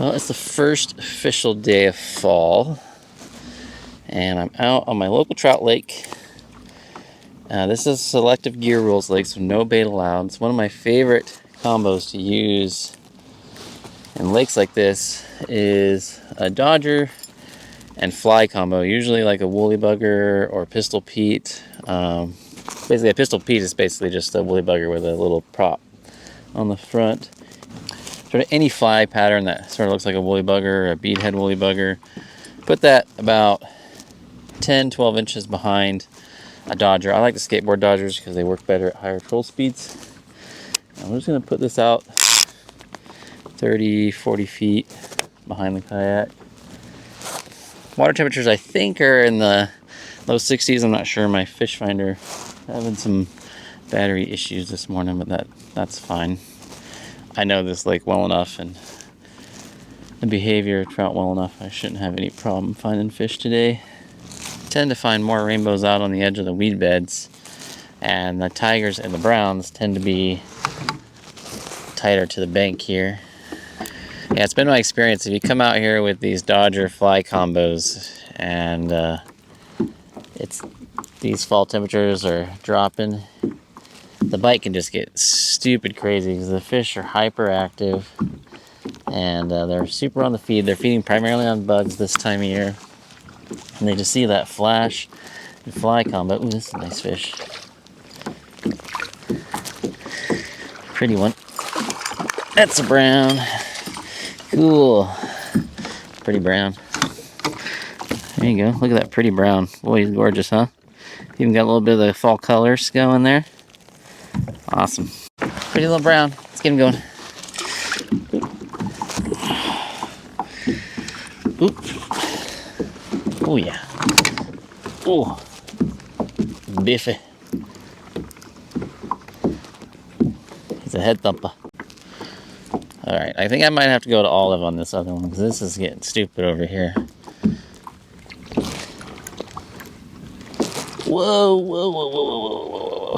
Well, it's the first official day of fall, and I'm out on my local trout lake. This is selective gear rules lake, so no bait allowed. It's one of my favorite combos to use in lakes like this is a Dodger and fly combo, usually like a woolly bugger or pistol Pete. Basically a pistol Pete is basically just a woolly bugger with a little prop on the front. Sort of any fly pattern that sort of looks like a woolly bugger or a beadhead woolly bugger. Put that about 10-12 inches behind a Dodger. I like the skateboard Dodgers because they work better at higher troll speeds. I'm just going to put this out 30-40 feet behind the kayak. Water temperatures I think are in the low 60s. I'm not sure. My fish finder having some battery issues this morning, but that's fine. I know this lake well enough and the behavior of trout well enough. I shouldn't have any problem finding fish today. I tend to find more rainbows out on the edge of the weed beds, and the tigers and the browns tend to be tighter to the bank here. Yeah, it's been my experience. If you come out here with these Dodger fly combos and it's these fall temperatures are dropping, the bite can just get stupid crazy because the fish are hyperactive and they're super on the feed. They're feeding primarily on bugs this time of year, and they just see that flash and fly combo. Ooh, this is a nice fish. Pretty one. That's a brown. Cool. Pretty brown. There you go. Look at that pretty brown. Boy, he's gorgeous, huh? Even got a little bit of the fall colors going there. Awesome. Pretty little brown. Let's get him going. Oop. Oh, yeah. Oh. Biffy. He's a head thumper. Alright, I think I might have to go to olive on this other one because this is getting stupid over here. Whoa, whoa, whoa, whoa, whoa, whoa, whoa.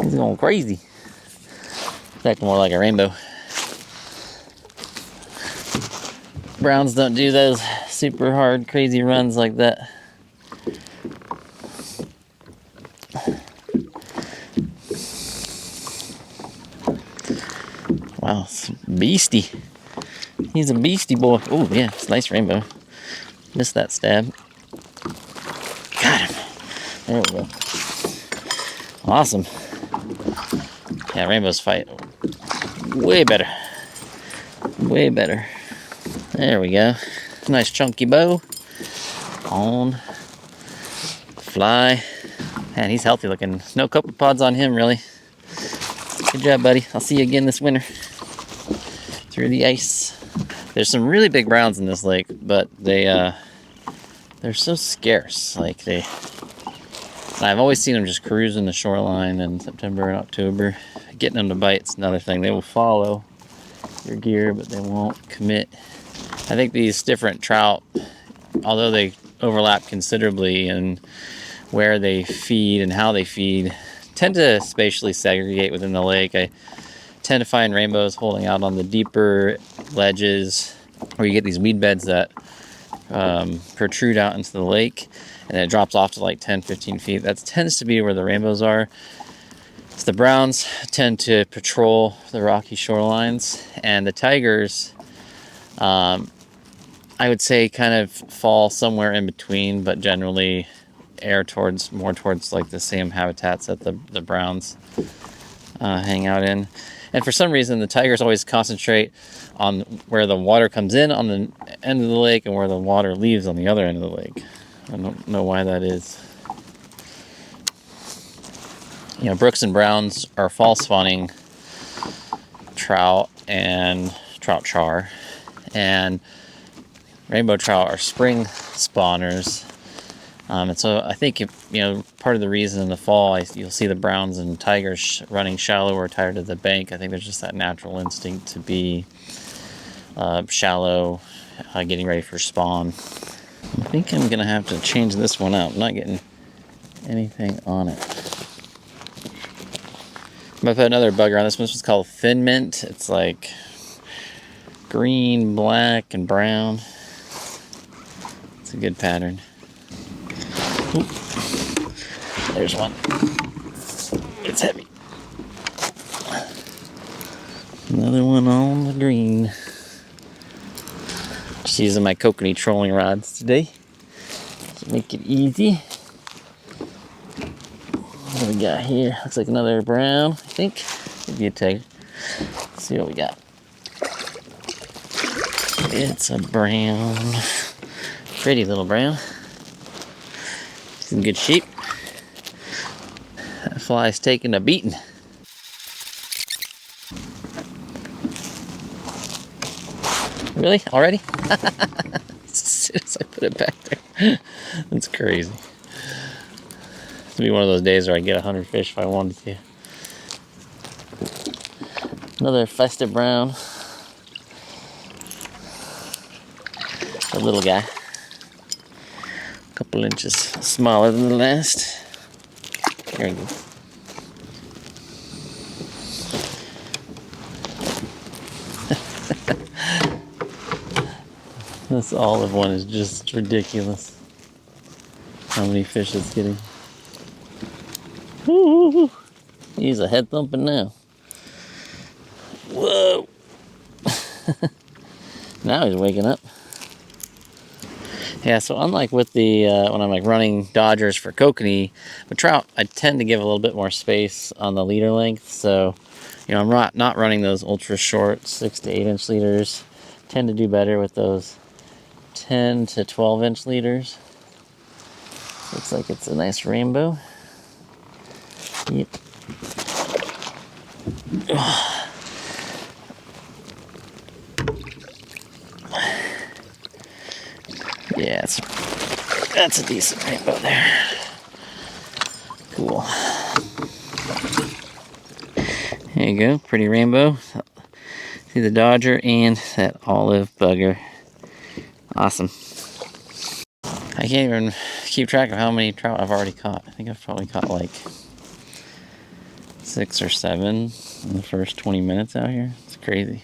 He's going crazy. It's acting more like a rainbow. Browns don't do those super hard, crazy runs like that. Wow, beastie. He's a beastie boy. Oh, yeah, it's a nice rainbow. Missed that stab. Got him. There we go. Awesome. Yeah, rainbows fight way better. Way better. There we go. Nice chunky bow. On. Fly. Man, he's healthy looking. No copepods on him, really. Good job, buddy. I'll see you again this winter. Through the ice. There's some really big browns in this lake, but they're so scarce. Like I've always seen them just cruising the shoreline in September and October. Getting them to bite is another thing. They will follow your gear, but they won't commit. I think these different trout, although they overlap considerably in where they feed and how they feed, tend to spatially segregate within the lake. I tend to find rainbows holding out on the deeper ledges where you get these weed beds that protrude out into the lake, and then it drops off to like 10-15 feet. That tends to be where the rainbows are. So the browns tend to patrol the rocky shorelines, and the tigers, I would say, kind of fall somewhere in between, but generally air more towards like the same habitats that the browns hang out in. And for some reason, the tigers always concentrate on where the water comes in on the end of the lake and where the water leaves on the other end of the lake. I don't know why that is. You know, brooks and browns are fall spawning trout and trout char, and rainbow trout are spring spawners. And so I think, part of the reason in the fall you'll see the browns and tigers running shallow or tighter to the bank. I think there's just that natural instinct to be shallow, getting ready for spawn. I think I'm going to have to change this one out. I'm not getting anything on it. I'm going to put another bugger on. This one's called Thin Mint. It's like green, black, and brown. It's a good pattern. Oop. There's one. It's heavy. Another one on the green. Just using my kokanee trolling rods today to make it easy. What do we got here? Looks like another brown, I think. Maybe a tag. Let's see what we got. It's a brown. Pretty little brown. It's in good shape. That fly's taking a beating. Really? Already? As soon as I put it back there. That's crazy. It'll be one of those days where I get 100 fish if I wanted to. Another festive brown. A little guy. A couple inches smaller than the last. Very good. This olive one is just ridiculous. How many fish it's getting. Woo! He's a head thumping now. Whoa! Now he's waking up. Yeah, so unlike with the when I'm like running Dodgers for kokanee, with trout, I tend to give a little bit more space on the leader length. So, you know, I'm not running those ultra short 6 to 8 inch leaders. Tend to do better with those 10 to 12 inch leaders. Looks like it's a nice rainbow. Yep. Yeah, that's a decent rainbow there. Cool. There you go, pretty rainbow. See the Dodger and that olive bugger. Awesome. I can't even keep track of how many trout I've already caught. I think I've probably caught like 6 or 7 in the first 20 minutes out here. It's crazy.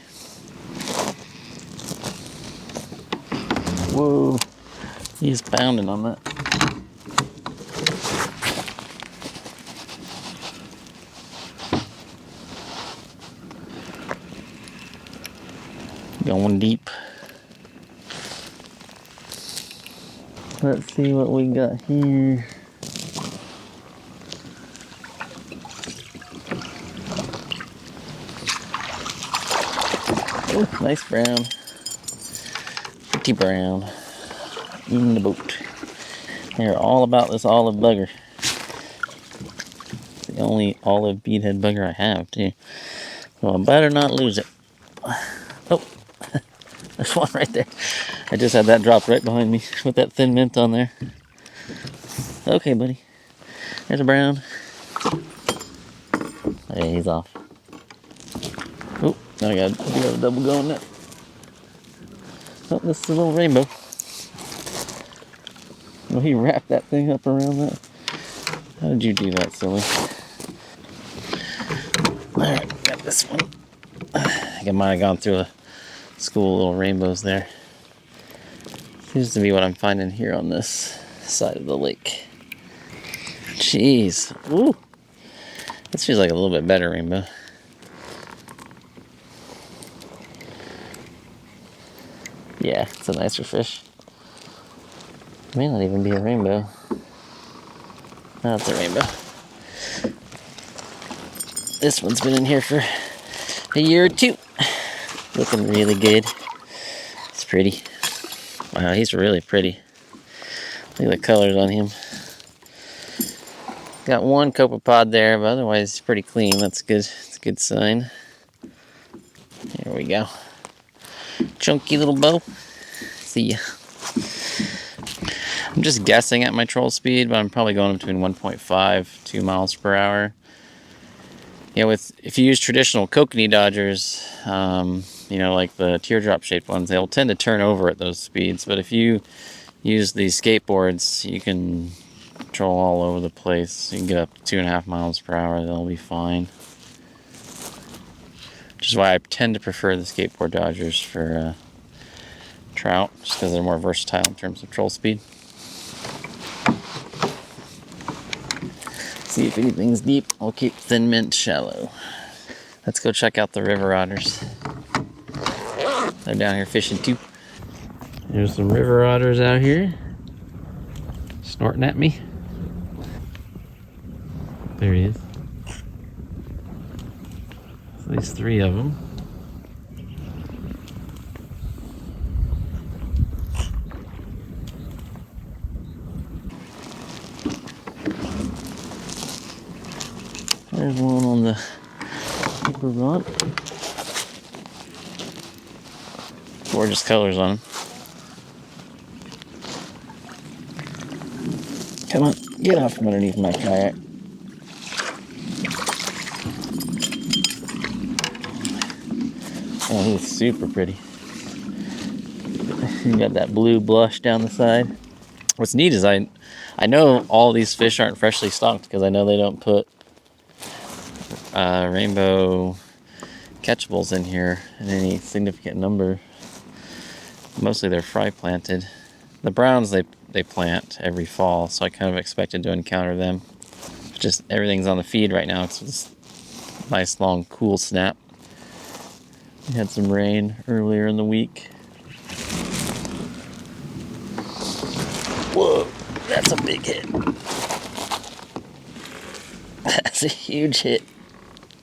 Whoa. He's pounding on that. Going deep. Let's see what we got here. Oh, nice brown. Pretty brown. In the boat. They're all about this olive bugger. It's the only olive beadhead bugger I have, too. So I better not lose it. Oh, there's one right there. I just had that dropped right behind me with that thin mint on there. Okay, buddy. There's a brown. Hey, he's off. Oh, now I got a double going there. Oh, this is a little rainbow. Well, he wrapped that thing up around that. How did you do that, silly? Alright, got this one. I think I might have gone through a school of little rainbows there. Seems to be what I'm finding here on this side of the lake. Jeez. Woo! This feels like a little bit better rainbow. Yeah, it's a nicer fish. May not even be a rainbow. That's a rainbow. This one's been in here for a year or two. Looking really good. It's pretty. Wow, he's really pretty. Look at the colors on him. Got one copepod there, but otherwise he's pretty clean. That's good. It's a good sign. Here we go. Chunky little bow. See ya. I'm just guessing at my troll speed, but I'm probably going between 1.5, 2 miles per hour. You know, if you use traditional kokanee dodgers, you know, like the teardrop shaped ones, they'll tend to turn over at those speeds. But if you use these skateboards, you can troll all over the place. You can get up to 2.5 miles per hour. They'll be fine. which is why I tend to prefer the skateboard dodgers for trout, just because they're more versatile in terms of troll speed. See if anything's deep. I'll keep thin mint shallow. Let's go check out the river otters. They're down here fishing too. There's some river otters out here snorting at me. There he is. At least 3 of them. There's one on the upper rock. Gorgeous colors on him. Come on, get off from underneath my kayak. Oh, he's super pretty. You got that blue blush down the side. What's neat is I know all these fish aren't freshly stocked because I know they don't put rainbow catchables in here in any significant number. Mostly they're fry planted. The browns they plant every fall, so I kind of expected to encounter them. Just everything's on the feed right now. It's this nice long cool snap. We had some rain earlier in the week. Whoa, that's a big hit. That's a huge hit.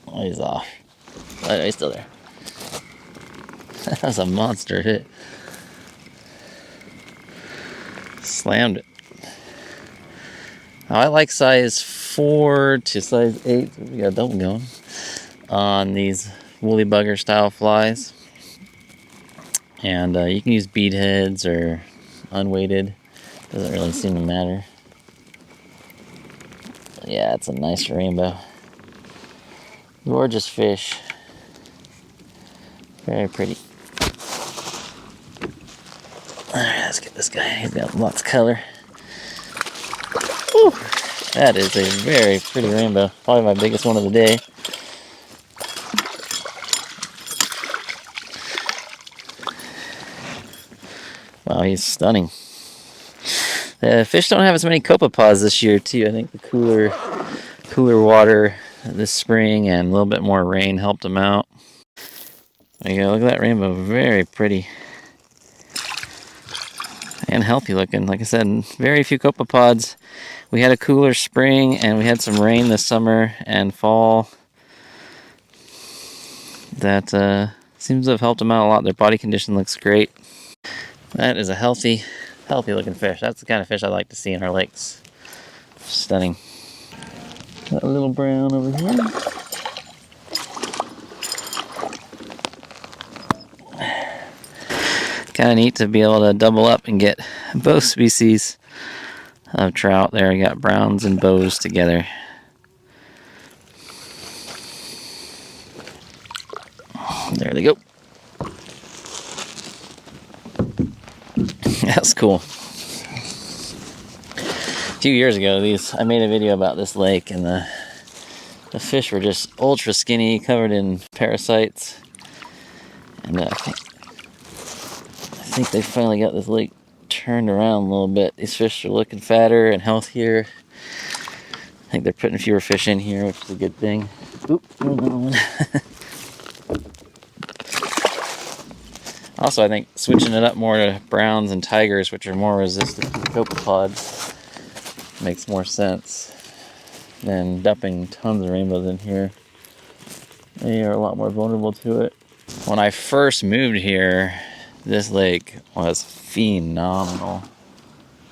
Oh, he's off. Oh, no, he's still there. That was a monster hit. Slammed it. Now, I like size 4 to size 8. We got a double going on these woolly bugger style flies. And you can use bead heads or unweighted. Doesn't really seem to matter. But yeah, it's a nice rainbow. Gorgeous fish. Very pretty. Alright, let's get this guy. He's got lots of color. Whew. That is a very pretty rainbow. Probably my biggest one of the day. Wow, he's stunning. The fish don't have as many copepods this year too. I think the cooler water this spring and a little bit more rain helped them out. There you go, look at that rainbow, very pretty. And healthy looking. Like I said, very few copepods. We had a cooler spring and we had some rain this summer and fall. That seems to have helped them out a lot. Their body condition looks great. That is a healthy looking fish. That's the kind of fish I like to see in our lakes. Stunning. Got a little brown over here. Kind of neat to be able to double up and get both species of trout there. You got browns and bows together. There they go. That's cool. A few years ago, I made a video about this lake, and the fish were just ultra skinny, covered in parasites. And I think they finally got this lake turned around a little bit. These fish are looking fatter and healthier. I think they're putting fewer fish in here, which is a good thing. Oop, another one. Also, I think switching it up more to browns and tigers, which are more resistant to copepods, makes more sense than dumping tons of rainbows in here. They are a lot more vulnerable to it. When I first moved here, this lake was phenomenal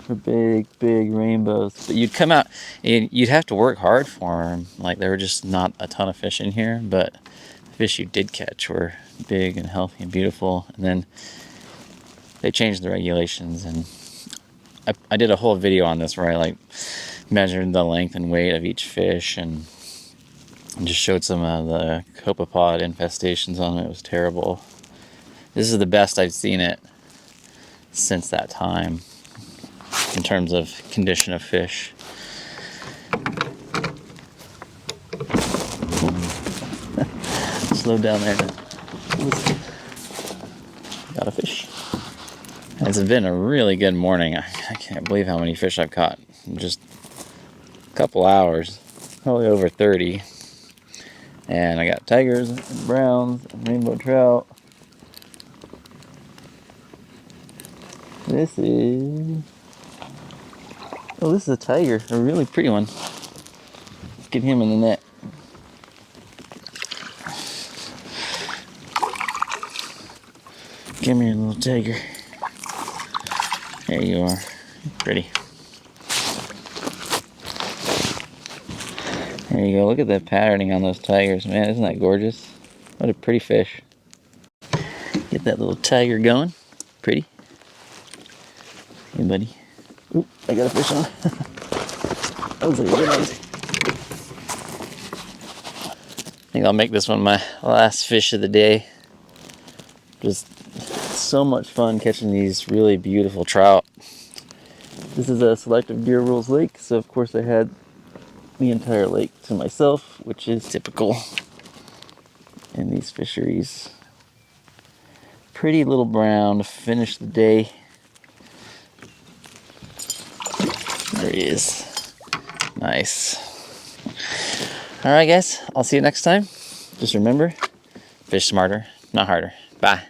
for big rainbows. But you'd come out, and you'd have to work hard for them. Like, there were just not a ton of fish in here, but the fish you did catch were big and healthy and beautiful. And then they changed the regulations, and I did a whole video on this where I measured the length and weight of each fish and just showed some of the copepod infestations on it. It was terrible. This is the best I've seen it since that time in terms of condition of fish. slow down there. Got a fish. It's been a really good morning. I can't believe how many fish I've caught in just a couple hours. Probably over 30. And I got tigers and browns and rainbow trout. This is... Oh, this is a tiger. A really pretty one. Let's get him in the net. Come here, little tiger. There you are. Pretty. There you go. Look at that patterning on those tigers. Man, isn't that gorgeous? What a pretty fish. Get that little tiger going. Pretty. Hey, buddy. Oop, I got a fish on. That was a good one. I think I'll make this one my last fish of the day. Just so much fun catching these really beautiful trout. This is a selective deer rules lake, so of course I had the entire lake to myself, which is typical in these fisheries. Pretty little brown to finish the day. There he is. Nice. Alright guys, I'll see you next time. Just remember, fish smarter, not harder. Bye.